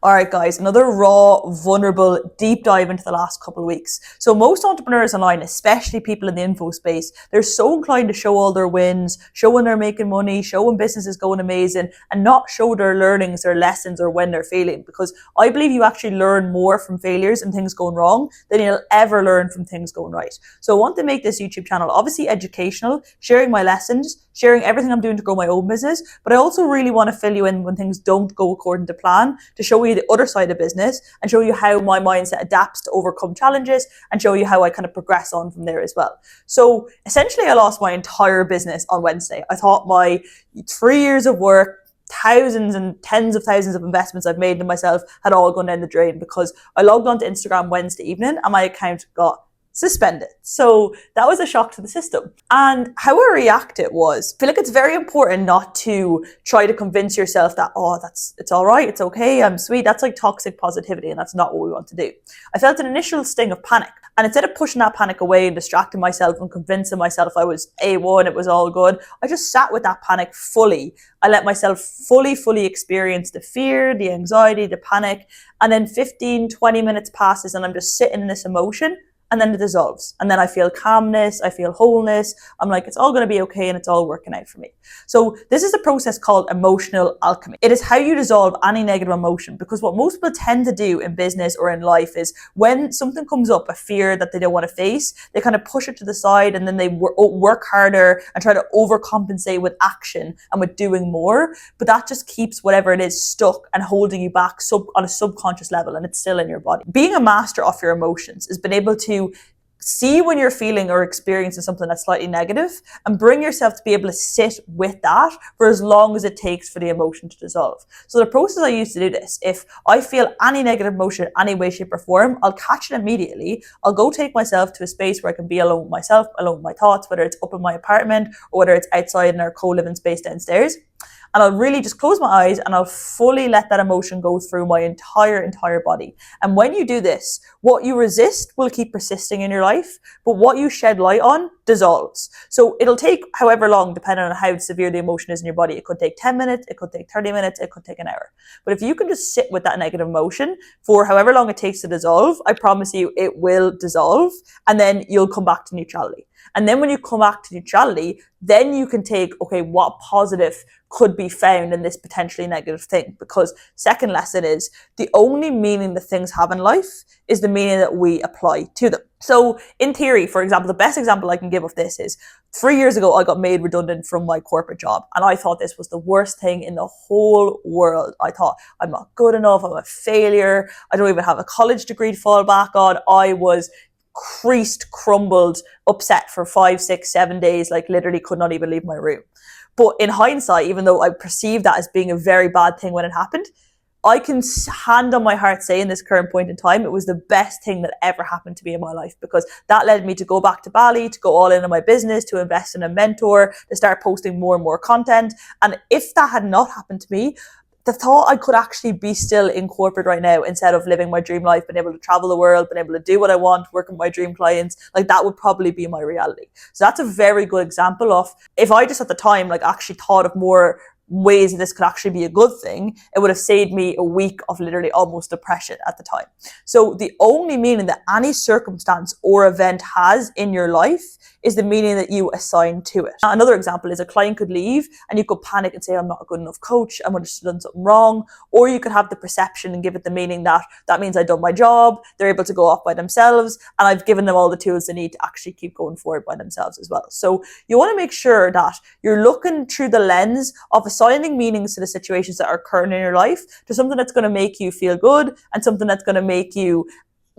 All right, guys, another raw, vulnerable, deep dive into the last couple of weeks. So most entrepreneurs online, especially people in the info space, they're so inclined to show all their wins, show when they're making money, show when business is going amazing, and not show their learnings, their lessons, or when they're failing. Because I believe you actually learn more from failures and things going wrong than you'll ever learn from things going right. So I want to make this YouTube channel obviously educational, sharing my lessons, sharing everything I'm doing to grow my own business, but I also really want to fill you in when things don't go according to plan, to show you the other side of business and show you how my mindset adapts to overcome challenges and show you how I kind of progress on from there as well. So essentially I lost my entire business on Wednesday. I thought my 3 years of work, thousands and tens of thousands of investments I've made in myself had all gone down the drain because I logged onto Instagram Wednesday evening and my account got suspended. So that was a shock to the system. And how I reacted was, I feel like it's very important not to try to convince yourself that, it's all right, it's okay, I'm sweet. That's like toxic positivity, and that's not what we want to do. I felt an initial sting of panic. And instead of pushing that panic away and distracting myself and convincing myself I was A1, it was all good, I just sat with that panic fully. I let myself fully experience the fear, the anxiety, the panic. And then 15, 20 minutes passes and I'm just sitting in this emotion. And then it dissolves. And then I feel calmness, I feel wholeness. I'm like, it's all going to be okay and it's all working out for me. So this is a process called emotional alchemy. It is how you dissolve any negative emotion, because what most people tend to do in business or in life is when something comes up, a fear that they don't want to face, they kind of push it to the side and then they work harder and try to overcompensate with action and with doing more. But that just keeps whatever it is stuck and holding you back on a subconscious level, and it's still in your body. Being a master of your emotions is being able to see when you're feeling or experiencing something that's slightly negative and bring yourself to be able to sit with that for as long as it takes for the emotion to dissolve. So the process I use to do this, if I feel any negative emotion in any way, shape or form, I'll catch it immediately. I'll go take myself to a space where I can be alone with myself, alone with my thoughts, whether it's up in my apartment or whether it's outside in our co-living space downstairs. And I'll really just close my eyes and I'll fully let that emotion go through my entire body. And when you do this, what you resist will keep persisting in your life, but what you shed light on dissolves. So it'll take however long, depending on how severe the emotion is in your body. It could take 10 minutes, it could take 30 minutes, it could take an hour. But if you can just sit with that negative emotion for however long it takes to dissolve, I promise you it will dissolve, and then you'll come back to neutrality. And then when you come back to neutrality, then you can take, okay, what positive could be found in this potentially negative thing? Because second lesson is the only meaning that things have in life is the meaning that we apply to them. So in theory, for example, the best example I can give of this is 3 years ago, I got made redundant from my corporate job. And I thought this was the worst thing in the whole world. I thought, I'm not good enough, I'm a failure, I don't even have a college degree to fall back on. I was creased, crumbled, upset for 5, 6, 7 days, like literally could not even leave my room. But in hindsight, even though I perceived that as being a very bad thing when it happened, I can hand on my heart say in this current point in time, it was the best thing that ever happened to me in my life, because that led me to go back to Bali, to go all in on my business, to invest in a mentor, to start posting more and more content. And if that had not happened to me, the thought I could actually be still in corporate right now instead of living my dream life, being able to travel the world, being able to do what I want, work with my dream clients, like that would probably be my reality. So that's a very good example of, if I just at the time like actually thought of more ways that this could actually be a good thing, it would have saved me a week of literally almost depression at the time. So the only meaning that any circumstance or event has in your life is the meaning that you assign to it. Another example is a client could leave and you could panic and say, I'm not a good enough coach, I must have done something wrong. Or you could have the perception and give it the meaning that that means I've done my job, they're able to go off by themselves, and I've given them all the tools they need to actually keep going forward by themselves as well. So you want to make sure that you're looking through the lens of assigning meanings to the situations that are occurring in your life to something that's going to make you feel good and something that's going to make you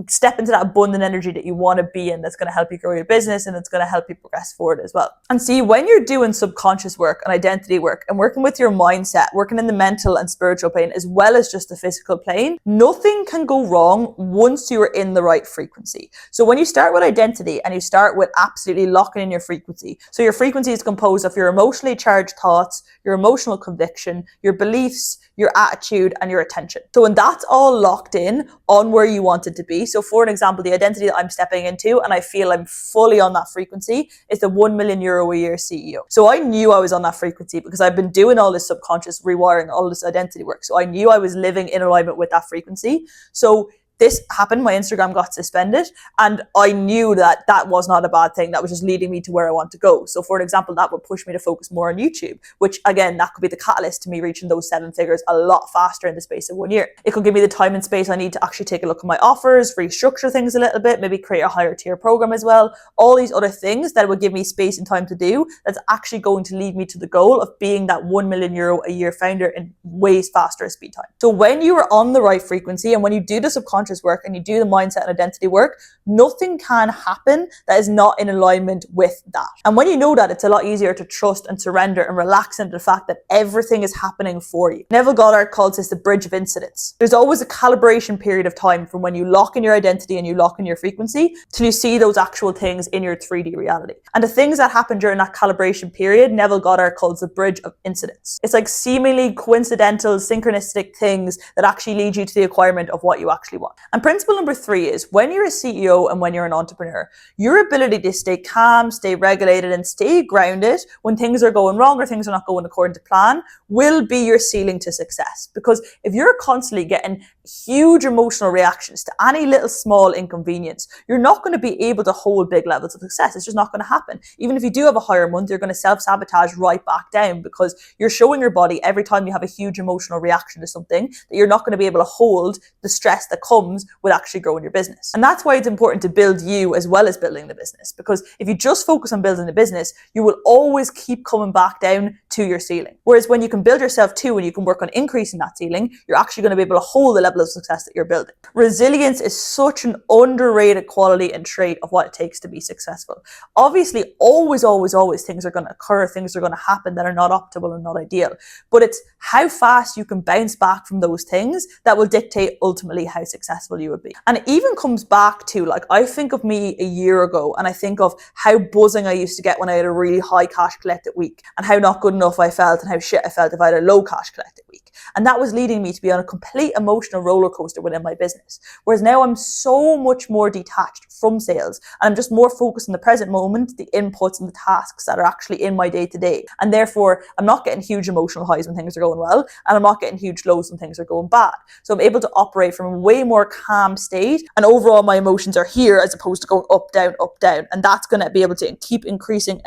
step into that abundant energy that you want to be in, that's going to help you grow your business and it's going to help you progress forward as well. And see, when you're doing subconscious work and identity work and working with your mindset, working in the mental and spiritual plane as well as just the physical plane, nothing can go wrong once you are in the right frequency. So when you start with identity and you start with absolutely locking in your frequency, so your frequency is composed of your emotionally charged thoughts, your emotional conviction, your beliefs, your attitude and your attention. So when that's all locked in on where you want it to be, So for an example, the identity that I'm stepping into, and I feel I'm fully on that frequency, is the €1 million a year CEO. So I knew I was on that frequency because I've been doing all this subconscious rewiring, all this identity work. So I knew I was living in alignment with that frequency. So this happened, my Instagram got suspended, and I knew that that was not a bad thing. That was just leading me to where I want to go. So for example, that would push me to focus more on YouTube, which again, that could be the catalyst to me reaching those 7 figures a lot faster in the space of 1 year. It could give me the time and space I need to actually take a look at my offers, restructure things a little bit, maybe create a higher tier program as well. All these other things that would give me space and time to do, that's actually going to lead me to the goal of being that €1 million a year founder in ways faster speed time. So when you are on the right frequency and when you do the subconscious work and you do the mindset and identity work, nothing can happen that is not in alignment with that. And when you know that, it's a lot easier to trust and surrender and relax into the fact that everything is happening for you. Neville Goddard calls this the bridge of incidents. There's always a calibration period of time from when you lock in your identity and you lock in your frequency till you see those actual things in your 3D reality. And the things that happen during that calibration period, Neville Goddard calls the bridge of incidents. It's like seemingly coincidental, synchronistic things that actually lead you to the acquirement of what you actually want. And principle number 3 is when you're a CEO and when you're an entrepreneur, your ability to stay calm, stay regulated, and stay grounded when things are going wrong or things are not going according to plan will be your ceiling to success. Because if you're constantly getting huge emotional reactions to any little small inconvenience, you're not going to be able to hold big levels of success. It's just not going to happen. Even if you do have a higher month, you're going to self-sabotage right back down because you're showing your body every time you have a huge emotional reaction to something that you're not going to be able to hold the stress that comes with actually growing your business. And that's why it's important to build you as well as building the business. Because if you just focus on building the business, you will always keep coming back down to your ceiling. Whereas when you can build yourself too and you can work on increasing that ceiling, you're actually going to be able to hold the level of success that you're building. Resilience is such an underrated quality and trait of what it takes to be successful. Obviously, always things are going to occur, things are going to happen that are not optimal and not ideal. But it's how fast you can bounce back from those things that will dictate ultimately how successful you would be. And it even comes back to, like, I think of me a year ago and I think of how buzzing I used to get when I had a really high cash collected week and how not good enough I felt and how shit I felt if I had a low cash collected week. And that was leading me to be on a complete emotional roller coaster within my business. Whereas now I'm so much more detached from sales and I'm just more focused on the present moment, the inputs and the tasks that are actually in my day to day. And therefore I'm not getting huge emotional highs when things are going well and I'm not getting huge lows when things are going bad. So I'm able to operate from a way more calm state and overall my emotions are here as opposed to going up, down, up, down. And that's going to be able to keep increasing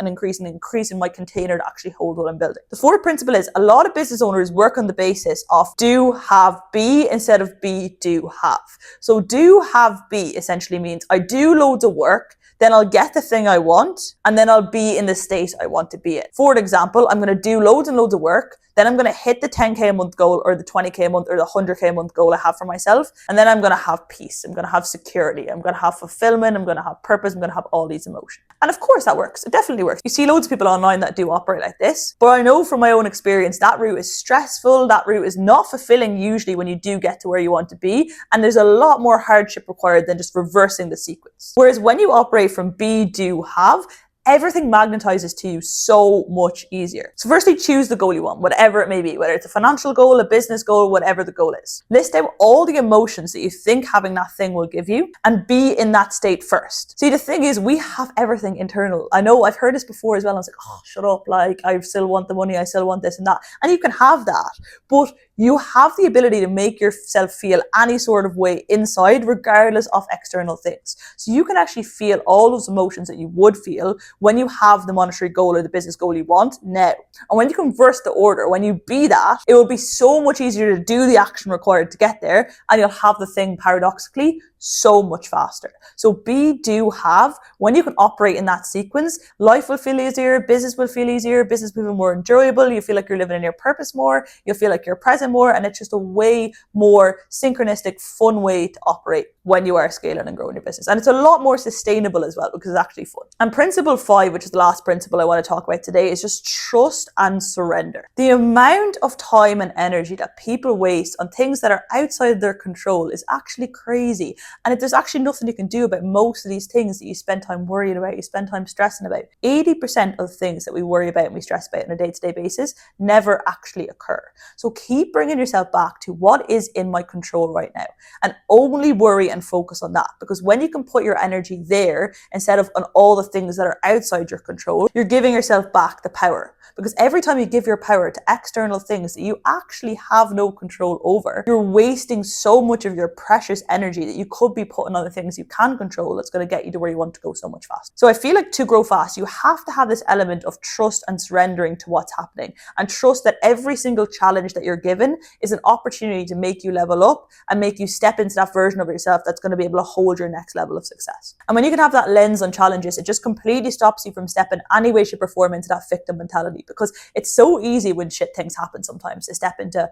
my container to actually hold what I'm building. The fourth principle is a lot of business owners work on the basis of do, have, be instead of be, do, have. So do, have, be essentially means I do loads of work, then I'll get the thing I want, and then I'll be in the state I want to be in. For example, I'm going to do loads and loads of work, then I'm going to hit the 10K a month goal or the 20K a month or the 100K a month goal I have for myself. And then I'm going to have peace. I'm going to have security. I'm going to have fulfillment. I'm going to have purpose. I'm going to have all these emotions. And of course that works. It definitely works. You see loads of people online that do operate like this. But I know from my own experience, that route is stressful. That route is not fulfilling usually when you do get to where you want to be. And there's a lot more hardship required than just reversing the sequence. Whereas when you operate from be, do, have, everything magnetizes to you so much easier. So firstly, choose the goal you want, whatever it may be, whether it's a financial goal, a business goal, whatever the goal is. List out all the emotions that you think having that thing will give you and be in that state first. See, the thing is, we have everything internal. I know I've heard this before as well. I was like, oh, shut up. Like, I still want the money. I still want this and that. And you can have that, but you have the ability to make yourself feel any sort of way inside, regardless of external things. So you can actually feel all those emotions that you would feel when you have the monetary goal or the business goal you want now. And when you converse the order, when you be that, it will be so much easier to do the action required to get there, and you'll have the thing paradoxically so much faster. So be, do, have. When you can operate in that sequence, life will feel easier, business will feel easier, business will be more enjoyable, you feel like you're living in your purpose more, you'll feel like you're present more, and it's just a way more synchronistic, fun way to operate when you are scaling and growing your business. And it's a lot more sustainable as well because it's actually fun. And principle 5, which is the last principle I want to talk about today, is just trust and surrender. The amount of time and energy that people waste on things that are outside of their control is actually crazy. And if there's actually nothing you can do about most of these things that you spend time worrying about, you spend time stressing about, 80% of the things that we worry about and we stress about on a day-to-day basis never actually occur. So keep bringing yourself back to what is in my control right now, and only worry and focus on that. Because when you can put your energy there instead of on all the things that are outside your control, you're giving yourself back the power. Because every time you give your power to external things that you actually have no control over, you're wasting so much of your precious energy that you could be putting on the things you can control that's going to get you to where you want to go so much faster. So I feel like to grow fast, you have to have this element of trust and surrendering to what's happening, and trust that every single challenge that you're given is an opportunity to make you level up and make you step into that version of yourself that's going to be able to hold your next level of success. And when you can have that lens on challenges, it just completely stops you from stepping any way, shape or form into that victim mentality, because it's so easy when shit things happen sometimes to step into,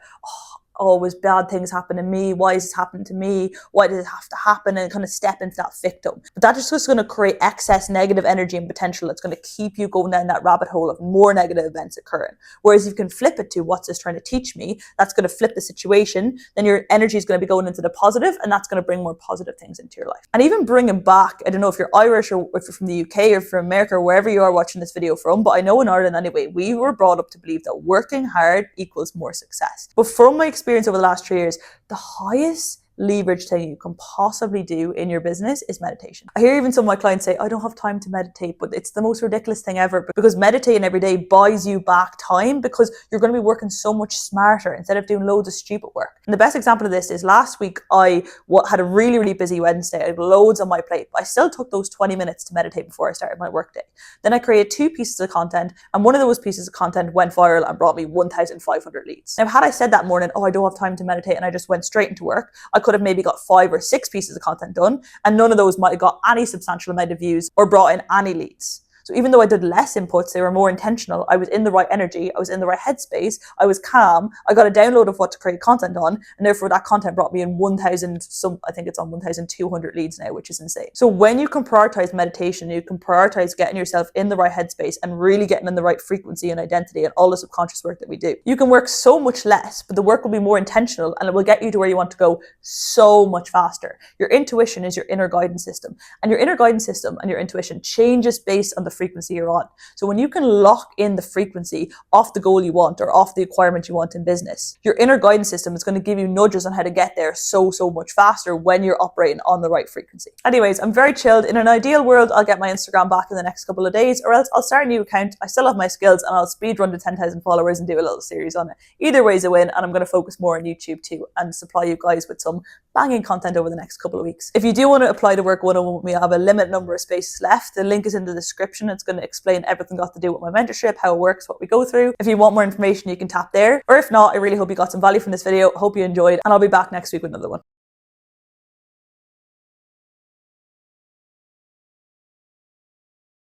always bad things happen to me. Why is this happening to me? Why does it have to happen? And kind of step into that victim. But that's just going to create excess negative energy and potential that's going to keep you going down that rabbit hole of more negative events occurring. Whereas if you can flip it to what's this trying to teach me, that's going to flip the situation, then your energy is going to be going into the positive, and that's going to bring more positive things into your life. And even bringing back, I don't know if you're Irish or if you're from the UK or from America or wherever you are watching this video from, but I know in Ireland anyway, we were brought up to believe that working hard equals more success. But from my experience over the last 3 years, the highest leverage thing you can possibly do in your business is meditation. I hear even some of my clients say, I don't have time to meditate, but it's the most ridiculous thing ever, because meditating every day buys you back time, because you're going to be working so much smarter instead of doing loads of stupid work. And the best example of this is last week I had a really, really busy Wednesday. I had loads on my plate, but I still took those 20 minutes to meditate before I started my workday. Then I created 2 pieces of content, and one of those pieces of content went viral and brought me 1,500 leads. Now, had I said that morning, I don't have time to meditate, and I just went straight into work, I could have maybe got 5 or 6 pieces of content done, and none of those might have got any substantial amount of views or brought in any leads. So even though I did less inputs, they were more intentional. I was in the right energy. I was in the right headspace. I was calm. I got a download of what to create content on. And therefore that content brought me in 1,000, I think it's on 1,200 leads now, which is insane. So when you can prioritize meditation, you can prioritize getting yourself in the right headspace and really getting in the right frequency and identity and all the subconscious work that we do. You can work so much less, but the work will be more intentional, and it will get you to where you want to go so much faster. Your intuition is your inner guidance system, and your inner guidance system and your intuition changes based on the frequency you're on. So when you can lock in the frequency off the goal you want or off the requirement you want in business, your inner guidance system is going to give you nudges on how to get there so much faster when you're operating on the right frequency. Anyways, I'm very chilled. In an ideal world, I'll get my Instagram back in the next couple of days, or else I'll start a new account. I still have my skills, and I'll speed run to 10,000 followers and do a little series on it. Either way is a win, and I'm going to focus more on YouTube too and supply you guys with some banging content over the next couple of weeks. If you do want to apply to work one-on-one with me, I have a limited number of spaces left. The link is in the description. It's going to explain everything got to do with my mentorship, how it works, what we go through. If you want more information, you can tap there. Or if not, I really hope you got some value from this video. Hope you enjoyed, and I'll be back next week with another one.